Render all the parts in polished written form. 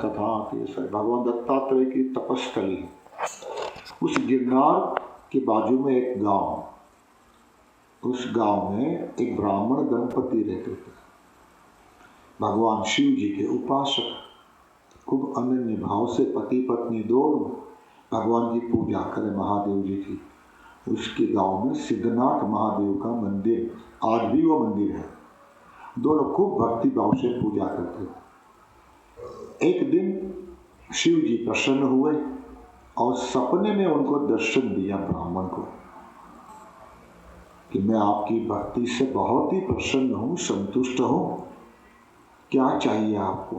कथा आती है। भगवान दत्तात्रेय की तपस्थली, उस गिरनार के बाजू में एक गांव, उस गांव में एक ब्राह्मण दंपति रहते थे। भगवान शिव जी के उपासक, खूब अनन्य भाव से पति पत्नी दोनों भगवान की पूजा करें, महादेव जी की। उसके गांव में सिद्धनाथ महादेव का मंदिर, आज भी वो मंदिर है। दोनों खूब भक्ति भाव से पूजा करते थे। एक दिन शिव जी प्रसन्न हुए और सपने में उनको दर्शन दिया ब्राह्मण को कि मैं आपकी भक्ति से बहुत ही प्रसन्न हूँ, संतुष्ट हूँ, क्या चाहिए आपको,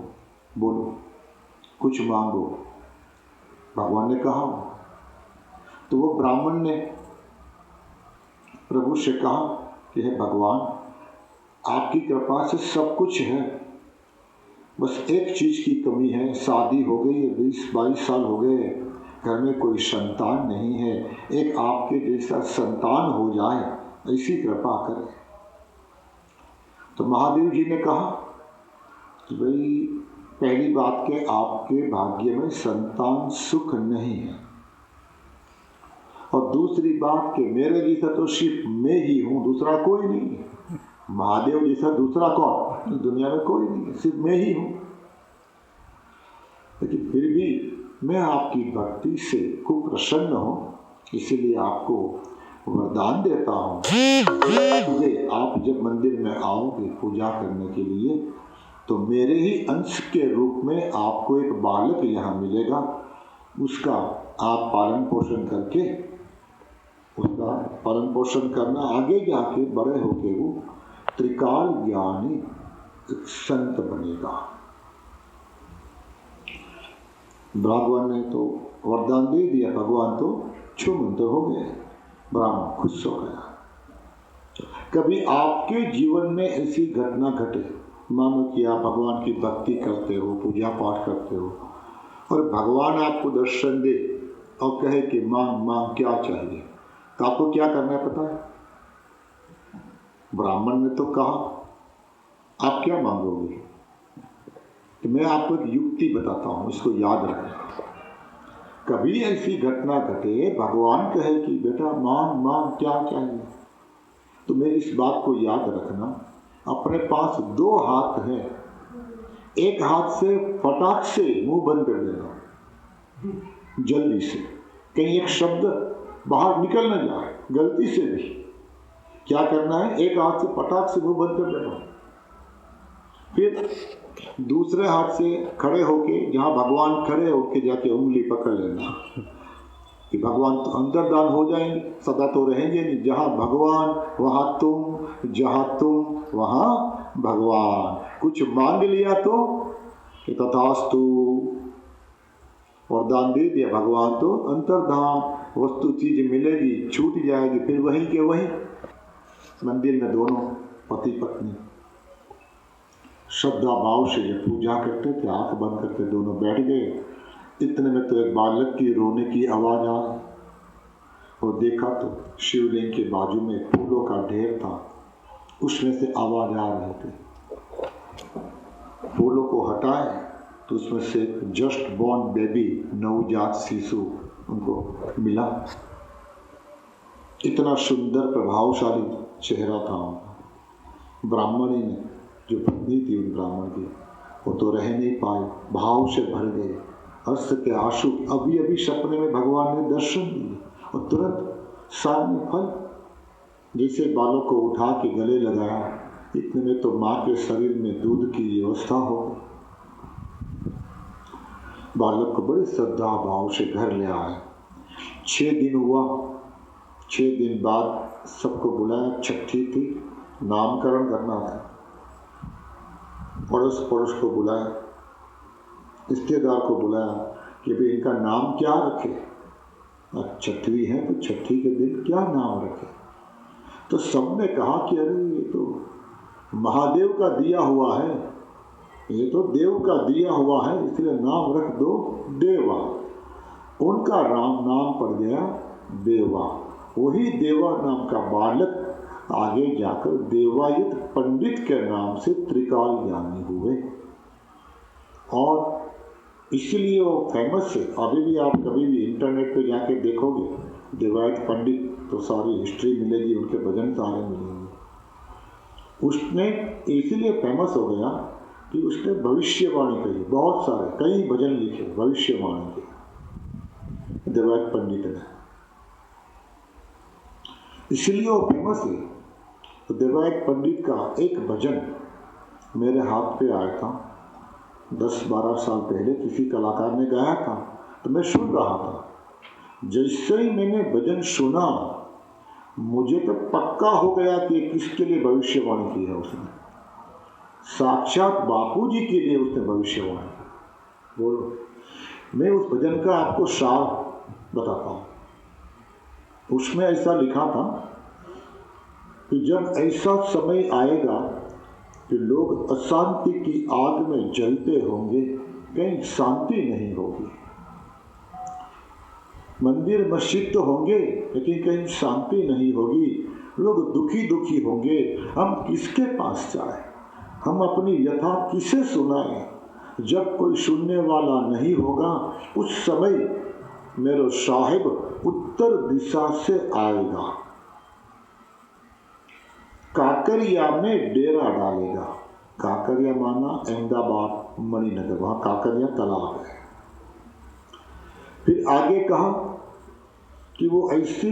बोलो, कुछ मांगो। भगवान ने कहा। तो वो ब्राह्मण ने प्रभु से कहा कि हे भगवान, आपकी कृपा से सब कुछ है, बस एक चीज की कमी है, शादी हो गई है, 20-22 साल हो गए, घर में कोई संतान नहीं है, एक आपके जैसा संतान हो जाए, ऐसी कृपा करें। तो महादेव जी ने कहा कि भाई, पहली बात के आपके भाग्य में संतान सुख नहीं है, और दूसरी बात कि मेरे जैसा तो सिर्फ मैं ही हूँ, दूसरा कोई नहीं है। महादेव जैसा दूसरा कौन, दुनिया में कोई नहीं है, सिर्फ मैं ही हूँ। लेकिन फिर भी मैं आपकी भक्ति से खूब प्रसन्न हूँ, इसीलिए आपको वरदान देता हूँ। आप जब मंदिर में आओगे पूजा करने के लिए, तो मेरे ही अंश के रूप में आपको एक बालक यहाँ मिलेगा, उसका आप पालन पोषण करके, उसका पालन पोषण करना, आगे जाके बड़े होके वो त्रिकाल ज्ञानी एक संत बनेगा। भगवान ने तो वरदान दे दिया, भगवान तो छूमंतर हो गए, ब्राह्मण खुश हो गया। कभी आपके जीवन में ऐसी घटना घटे, मानो कि आप भगवान की भक्ति करते हो, पूजा पाठ करते हो, और भगवान आपको दर्शन दे और कहे कि मांग मांग क्या चाहिए, तो आपको क्या करना है पता है? ब्राह्मण ने तो कहा आप क्या मांगोगे, तो मैं आपको एक युक्ति बताता हूँ, इसको याद रखें। कभी ऐसी घटना घटे, भगवान कहे कि बेटा मांग मांग क्या चाहिए, तो मेरी इस बात को याद रखना, अपने पास 2 हाथ हैं, एक हाथ से फटाक से मुंह बंद कर देना, जल्दी से, कहीं एक शब्द बाहर निकल न जाए गलती से भी। क्या करना है? एक हाथ से फटाक से मुंह बंद कर देना, फिर दूसरे हाथ से खड़े होके, जहाँ भगवान खड़े होके जाके उंगली पकड़ लेना कि भगवान तो अंतर्धान हो जाएंगे, सदा तो रहेंगे नहीं। जहाँ भगवान वहाँ तुम, जहाँ तुम वहाँ भगवान। कुछ मांग लिया तो कि तथास्तु, वरदान दे दिया भगवान तो अंतर्धान, वस्तु चीज मिलेगी, छूट जाएगी, फिर वहीं के वहीं। मंदिर में दोनों पति पत्नी श्रद्धा भाव से जब पूजा करते थे, आंख बंद करके दोनों बैठ गए। इतने में तो एक बालक की रोने की आवाज आई, और देखा तो शिवलिंग के बाजू में फूलों का ढेर था, उसमें से आवाज आ रहे थे। फूलों को हटाए तो उसमें से जस्ट बॉर्न बेबी, नवजात शिशु उनको मिला। इतना सुंदर प्रभावशाली चेहरा था उनका। ब्राह्मणी ने, जो पत्नी थी उन ब्राह्मण की, वो तो रह नहीं पाए, भाव से भर गए, हर्ष के आंसू। अभी अभी सपने में भगवान ने दर्शन दिए और तुरंत सामने फल। जैसे बालों को उठा के गले लगाया, इतने में तो माँ के शरीर में दूध की व्यवस्था हो गई। बालक को बड़े श्रद्धा भाव से घर ले आए। 6 दिन हुआ, 6 दिन बाद सबको बुलाया, छठी थी, नामकरण करना था। पड़ोस पड़ोस को बुलाया, रिश्तेदार को बुलाया कि भाई इनका नाम क्या रखे, छठवी है तो छठी के दिन क्या नाम रखे। तो सबने कहा कि अरे ये तो महादेव का दिया हुआ है, ये तो देव का दिया हुआ है, इसलिए नाम रख दो देवा। उनका नाम पड़ गया देवा। वही देवा नाम का बालक आगे जाकर देवायत पंडित के नाम से त्रिकाल ज्ञानी हुए। और इसलिए वो फेमस है। अभी भी आप कभी भी इंटरनेट पे जाके देखोगे देवायत पंडित तो सारी हिस्ट्री मिलेगी, उनके भजन सारे मिलेंगे। उसने इसलिए फेमस हो गया कि उसने भविष्यवाणी कही, बहुत सारे कई भजन लिखे भविष्यवाणी के देवायत पंडित ने, इसलिए वो फेमस है। तो देवायत पंडित का एक भजन मेरे हाथ पे आया था 10-12 साल पहले, किसी कलाकार ने गाया था तो मैं सुन रहा था। जैसे ही मैंने भजन सुना मुझे तो पक्का हो गया कि किसके लिए भविष्यवाणी की है उसने। साक्षात बापू जी के लिए उसने भविष्यवाणी की। बोलो, मैं उस भजन का आपको सार बताता हूँ। उसमें ऐसा लिखा था कि जब ऐसा समय आएगा कि लोग अशांति की आग में जलते होंगे, कहीं शांति नहीं होगी। मंदिर मस्जिद तो होंगे लेकिन कहीं शांति नहीं होगी। लोग दुखी दुखी होंगे। हम किसके पास जाएं? हम अपनी व्यथा किसे सुनाएं? जब कोई सुनने वाला नहीं होगा उस समय मेरा साहिब उत्तर दिशा से आएगा, काकरिया में डेरा डालेगा। काकरिया माना अहमदाबाद मणिनगर, वहां काकरिया तालाब है। फिर आगे कहा कि वो ऐसी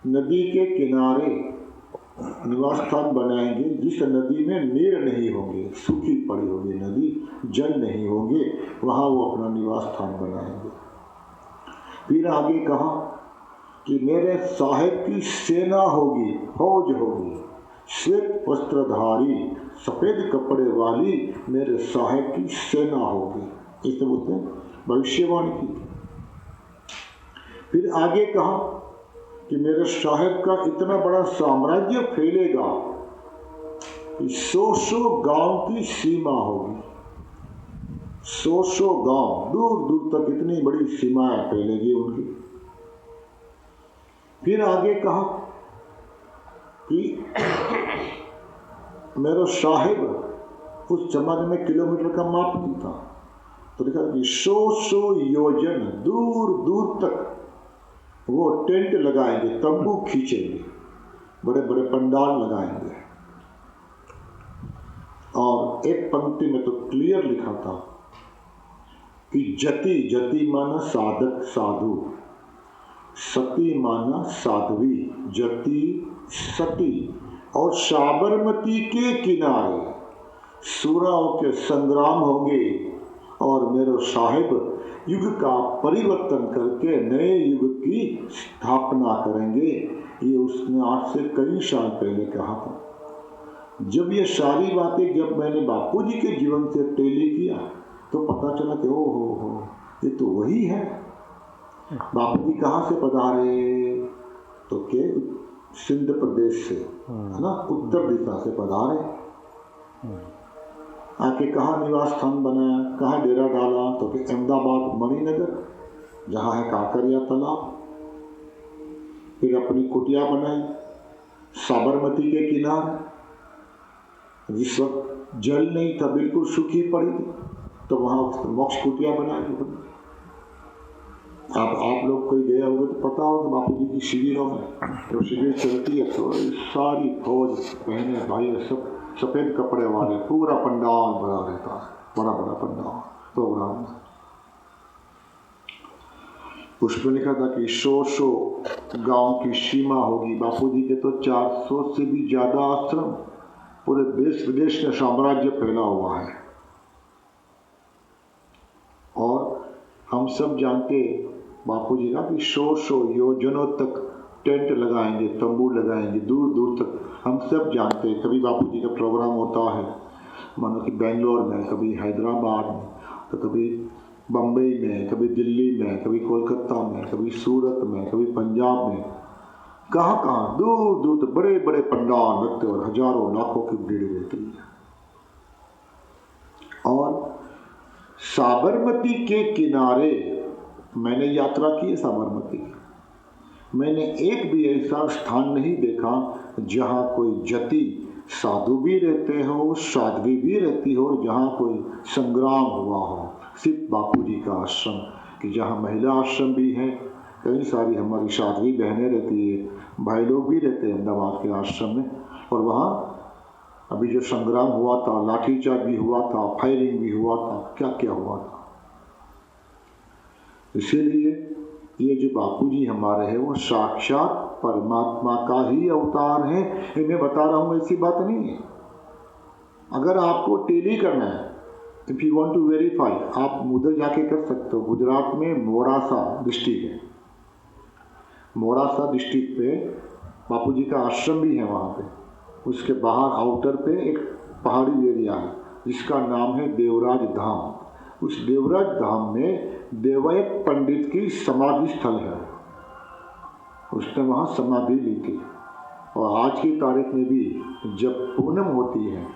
नदी के किनारे निवास स्थान बनाएंगे जिस नदी में नीर नहीं होंगे, सूखी पड़ी होगी नदी, जल नहीं होंगे, वहां वो अपना निवास स्थान बनाएंगे। फिर आगे कहा कि मेरे साहिब की सेना होगी, फौज होगी, श्वेत वस्त्रधारी सफेद कपड़े वाली मेरे साहिब की सेना होगी। इसे उसने भविष्यवाणी की। फिर आगे कहा कि मेरे साहिब का इतना बड़ा साम्राज्य फैलेगा कि 100 गांव की सीमा होगी। 100 गांव दूर दूर तक इतनी बड़ी सीमाएं फैलेगी उनकी। फिर आगे कहा कि मेरा साहिब उस जमाने में किलोमीटर का माप नहीं था, तो लिखा कि 100 योजन दूर दूर तक वो टेंट लगाएंगे, तंबू खींचेंगे, बड़े बड़े पंडाल लगाएंगे। और एक पंक्ति में तो क्लियर लिखा था कि जति, जति माना साधक साधु, सती माना साध्वी, जति सती, और साबरमती के किनारे सूराओं के संग्राम होंगे और मेरे साहिब युग का परिवर्तन करके नए युग की स्थापना करेंगे। ये उसने आज से कई साल पहले कहा था। जब ये सारी बातें जब मैंने बापू जी के जीवन से टेली किया तो पता चला कि ओ हो ये तो वही है। बापू जी कहाँ से पधारे? तो के सिंध प्रदेश से, है ना, उत्तर दिशा से पधारे। आके कहाँ निवास स्थान बनाया, कहाँ डेरा डाला? तो कि अहमदाबाद मणिनगर, जहाँ है काकरिया तालाब। फिर अपनी कुटिया बनाई साबरमती के किनारे, जिस वक्त जल नहीं था, बिल्कुल सूखी पड़ी थी, तो वहाँ मोक्ष कुटिया बनाई। अब आप लोग कोई गए होंगे तो पता होगा बापू जी की शिविरों में तो शिविर चलती है तो सारी फौज पहने भाई सब सफेद कपड़े वाले, पूरा पंडाल भरा रहता है, बड़ा बड़ा पंडाल प्रोग्राम में। उसमें लिखा था कि 100 गांव की सीमा होगी। बापू जी के तो 400 से भी ज्यादा आश्रम, पूरे देश विदेश में साम्राज्य फैला हुआ है। और हम सब जानते बापू जी का कि 100 योजनों तक टेंट लगाएंगे, तंबू लगाएंगे दूर दूर तक। हम सब जानते हैं, कभी बापू जी का प्रोग्राम होता है मानो कि बेंगलोर में, कभी हैदराबाद में, तो कभी बम्बई में, कभी दिल्ली में, कभी कोलकाता में, कभी सूरत में, कभी पंजाब में, कहाँ कहाँ दूर दूर तक बड़े बड़े पंडाल लगते और हजारों लाखों की भीड़ रहती है। और साबरमती के किनारे मैंने यात्रा की है साबरमती की, मैंने एक भी ऐसा स्थान नहीं देखा जहाँ कोई जति साधु भी रहते हो, साध्वी भी रहती हो, और जहाँ कोई संग्राम हुआ हो, सिर्फ बापू जी का आश्रम, कि जहाँ महिला आश्रम भी है, कई सारी हमारी साध्वी बहनें रहती है, भाई लोग भी रहते हैं अहमदाबाद के आश्रम में, और वहाँ अभी जो संग्राम हुआ था, लाठीचार्ज भी हुआ था, फायरिंग भी हुआ था, क्या क्या हुआ था। इसीलिए ये जो बापूजी हमारे हैं वो साक्षात परमात्मा का ही अवतार है। ये मैं बता रहा हूँ, ऐसी बात नहीं है। अगर आपको टेली करना है, if you want to verify, आप उधर जाके कर सकते हो। गुजरात में मोड़ासा डिस्ट्रिक्ट है, मोड़ासा डिस्ट्रिक्ट पे बापूजी का आश्रम भी है। वहाँ पे उसके बाहर आउटर पे एक पहाड़ी एरिया है जिसका नाम है देवराज धाम। उस देवराज धाम में देवायत पंडित की समाधि स्थल है, उसने वहाँ समाधि ली थी। और आज की तारीख में भी जब पूनम होती है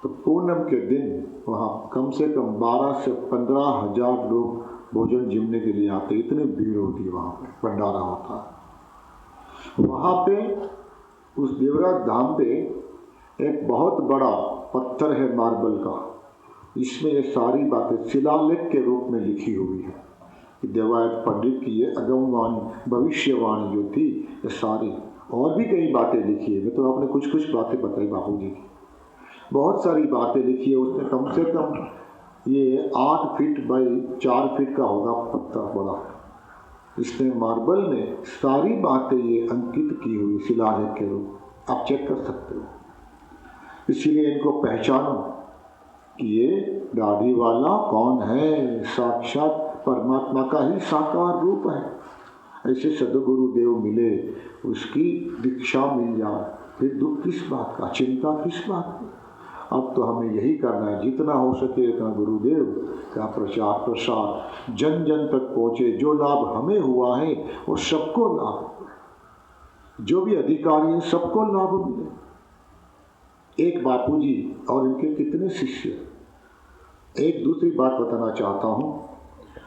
तो पूनम के दिन वहाँ कम से कम 12 से 15 हजार लोग भोजन जिमने के लिए आते, इतनी भीड़ होती है वहाँ पे, भंडारा होता है। वहाँ पे उस देवराज धाम पे एक बहुत बड़ा पत्थर है मार्बल का, इसमें ये सारी बातें शिलालेख के रूप में लिखी हुई है कि देवायत पंडित की ये अगमवाणी, भविष्यवाणी जो थी, ये सारी, और भी कई बातें लिखी है। मैं तो आपने कुछ कुछ बातें बताई बापू जी की, बहुत सारी बातें लिखी है उसने। कम से कम ये 8 फीट बाई 4 फीट का होगा पत्थर बड़ा, इसने मार्बल में सारी बातें ये अंकित की हुई शिलालेख के रूप, आप चेक कर सकते हो। इसीलिए इनको पहचानो कि ये दाढ़ी वाला कौन है, साक्षात परमात्मा का ही साकार रूप है। ऐसे सदगुरुदेव मिले, उसकी दीक्षा मिल जाए, फिर दुख किस बात का, चिंता किस बात की। अब तो हमें यही करना है, जितना हो सके इतना गुरुदेव का प्रचार प्रसार जन जन तक पहुँचे। जो लाभ हमें हुआ है वो सबको लाभ, जो भी अधिकारी हैं सबको लाभ मिले। एक बापूजी और इनके कितने शिष्य। एक दूसरी बात बताना चाहता हूँ